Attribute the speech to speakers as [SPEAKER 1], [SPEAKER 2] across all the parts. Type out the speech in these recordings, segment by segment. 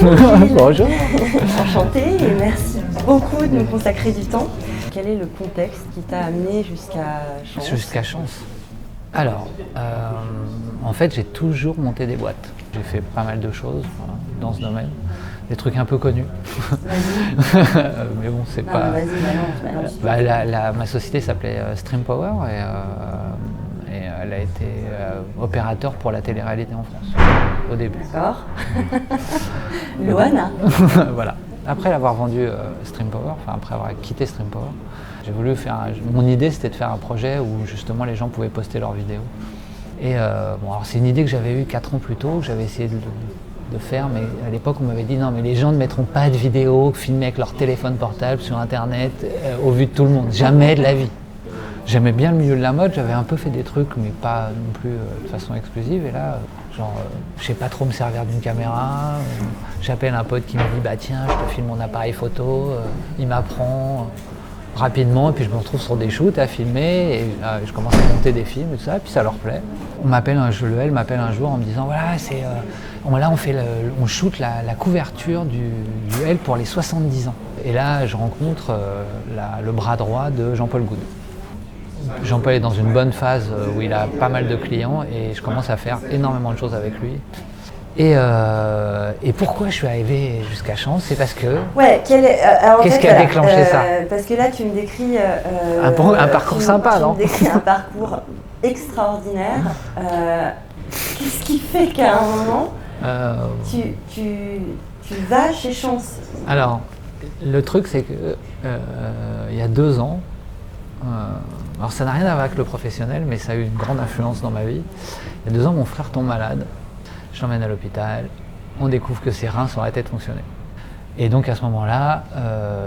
[SPEAKER 1] Bonjour Gilles.
[SPEAKER 2] Bonjour.
[SPEAKER 1] Enchantée et merci beaucoup de nous consacrer du temps. Quel est le contexte qui t'a amené jusqu'à Chance?
[SPEAKER 2] Jusqu'à Chance. Alors, en fait, j'ai toujours monté des boîtes. J'ai fait pas mal de choses dans ce domaine. Des trucs un peu connus. Mais bon, c'est
[SPEAKER 1] Non,
[SPEAKER 2] pas...
[SPEAKER 1] Vas-y.
[SPEAKER 2] Ma société s'appelait Stream Power et elle a été opérateur pour la télé-réalité en France, au début.
[SPEAKER 1] D'accord. Loana.
[SPEAKER 2] Voilà. Après l'avoir vendu Stream Power, enfin après avoir quitté Stream Power, j'ai voulu faire... Mon idée, c'était de faire un projet où justement les gens pouvaient poster leurs vidéos. Et bon, alors c'est une idée que j'avais eue 4 ans plus tôt, que j'avais essayé de faire, mais à l'époque on m'avait dit non mais les gens ne mettront pas de vidéos filmées avec leur téléphone portable sur internet au vu de tout le monde, jamais de la vie. J'aimais bien le milieu de la mode, j'avais un peu fait des trucs mais pas non plus de façon exclusive et là je sais pas trop me servir d'une caméra, j'appelle un pote qui me dit bah tiens je te filme mon appareil photo, il m'apprend rapidement et puis je me retrouve sur des shoots à filmer et je commence à monter des films et tout ça et puis ça leur plaît. Le L m'appelle un jour en me disant voilà c'est là on shoot la couverture du L pour les 70 ans. Et là je rencontre le bras droit de Jean-Paul Goude. Jean-Paul est dans une bonne phase où il a pas mal de clients et je commence à faire énormément de choses avec lui. Et pourquoi je suis arrivé jusqu'à Chance, c'est parce que...
[SPEAKER 1] Ouais,
[SPEAKER 2] qu'est-ce qui a déclenché ça?
[SPEAKER 1] Parce que là, tu me décris...
[SPEAKER 2] un parcours sympa, non?
[SPEAKER 1] Tu me décris un parcours extraordinaire. Qu'est-ce qui fait qu'à un moment, tu vas chez Chance?
[SPEAKER 2] Alors, le truc, c'est que il y a 2 ans, alors ça n'a rien à voir avec le professionnel, mais ça a eu une grande influence dans ma vie. Il y a 2 ans, mon frère tombe malade. Je l'emmène à l'hôpital, on découvre que ses reins sont arrêtés de fonctionner. Et donc à ce moment-là,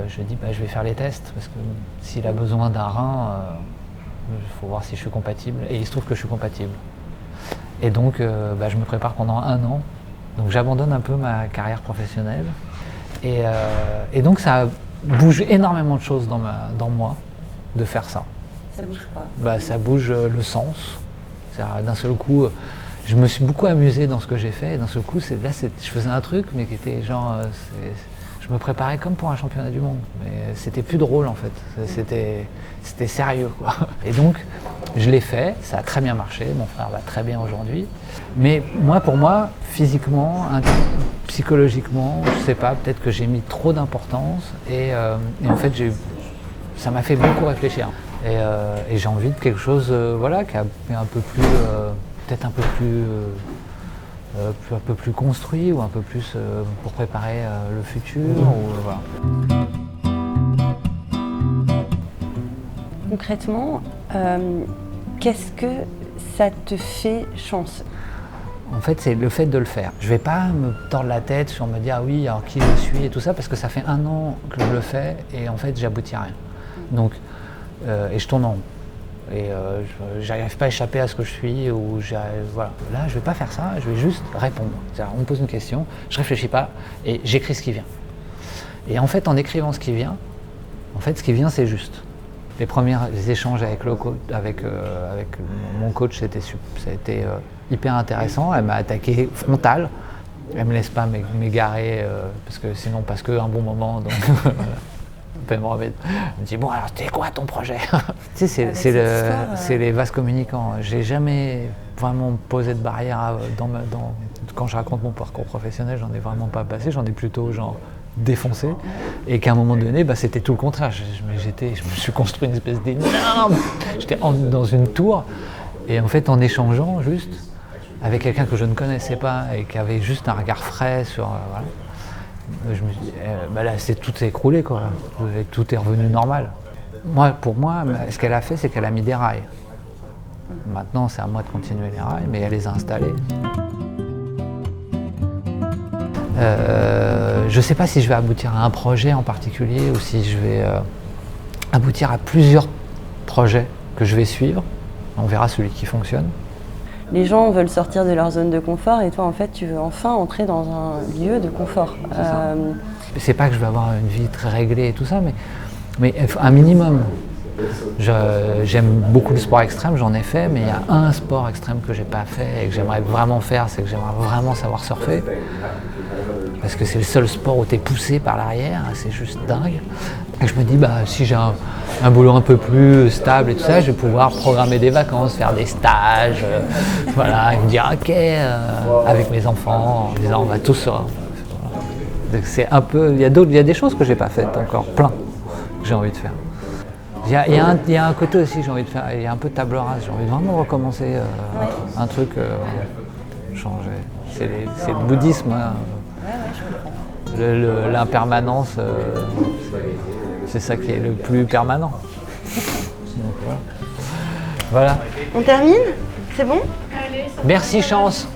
[SPEAKER 2] je dis je vais faire les tests, parce que s'il a besoin d'un rein, il faut voir si je suis compatible, et il se trouve que je suis compatible. Et donc je me prépare pendant 1 an, donc j'abandonne un peu ma carrière professionnelle, et donc ça bouge énormément de choses dans moi, de faire ça.
[SPEAKER 1] Ça bouge quoi?
[SPEAKER 2] Ça bouge le sens, d'un seul coup... Je me suis beaucoup amusé dans ce que j'ai fait et d'un seul coup, je faisais un truc mais qui était je me préparais comme pour un championnat du monde, mais c'était plus drôle en fait, c'était sérieux quoi. Et donc, je l'ai fait, ça a très bien marché, mon frère va très bien aujourd'hui, mais pour moi, physiquement, psychologiquement, je sais pas, peut-être que j'ai mis trop d'importance et en fait, ça m'a fait beaucoup réfléchir et j'ai envie de quelque chose qui est un peu plus... peut-être un peu plus construit ou un peu plus pour préparer le futur. Voilà.
[SPEAKER 1] Concrètement, qu'est-ce que ça te fait Chance?
[SPEAKER 2] En fait, c'est le fait de le faire. Je ne vais pas me tordre la tête sur me dire ah oui, alors qui je suis et tout ça, parce que ça fait 1 an que je le fais et en fait, j'aboutis à rien. Donc, et je tourne en rond. Et j'arrive pas à échapper à ce que je suis voilà. Là je vais pas faire ça, je vais juste répondre. C'est-à-dire, on me pose une question, je réfléchis pas et j'écris ce qui vient. Et en fait en écrivant ce qui vient, ce qui vient c'est juste. Les premiers échanges avec mon coach, ça a été hyper intéressant. Elle m'a attaqué frontal, elle me laisse pas m'égarer parce qu'un bon moment donc elle me dit bon alors c'était quoi ton projet? Tu sais c'est les vases communicants. J'ai jamais vraiment posé de barrière quand je raconte mon parcours professionnel, j'en ai vraiment pas passé, j'en ai plutôt défoncé et qu'à un moment donné c'était tout le contraire. Je me suis construit une espèce d'énorme, j'étais dans une tour et en fait en échangeant juste avec quelqu'un que je ne connaissais pas et qui avait juste un regard frais sur voilà. Je me suis dit, là, tout s'est écroulé, quoi. Tout est revenu normal. Pour moi, ce qu'elle a fait, c'est qu'elle a mis des rails. Maintenant, c'est à moi de continuer les rails, mais elle les a installés. Je ne sais pas si je vais aboutir à un projet en particulier ou si je vais aboutir à plusieurs projets que je vais suivre. On verra celui qui fonctionne.
[SPEAKER 1] Les gens veulent sortir de leur zone de confort et toi en fait tu veux enfin entrer dans un lieu de confort.
[SPEAKER 2] C'est pas que je veux avoir une vie très réglée et tout ça, mais un minimum. J'aime beaucoup le sport extrême, j'en ai fait, mais il y a un sport extrême que j'ai pas fait et que j'aimerais vraiment faire, c'est que j'aimerais vraiment savoir surfer. parce que c'est le seul sport où tu es poussé par l'arrière, c'est juste dingue. Et je me dis, si j'ai un boulot un peu plus stable et tout ça, je vais pouvoir programmer des vacances, faire des stages, voilà, et me dire, ok, avec mes enfants, en disant, on va tous... Donc c'est un peu, il y a des choses que j'ai pas faites encore, plein, que j'ai envie de faire. Il y a un côté aussi, j'ai envie de faire, il y a un peu de table rase, j'ai envie de vraiment recommencer un truc, changer. C'est le bouddhisme, hein. L'impermanence, c'est ça qui est le plus permanent. Donc, voilà.
[SPEAKER 1] On termine? C'est bon?
[SPEAKER 2] Merci, chance.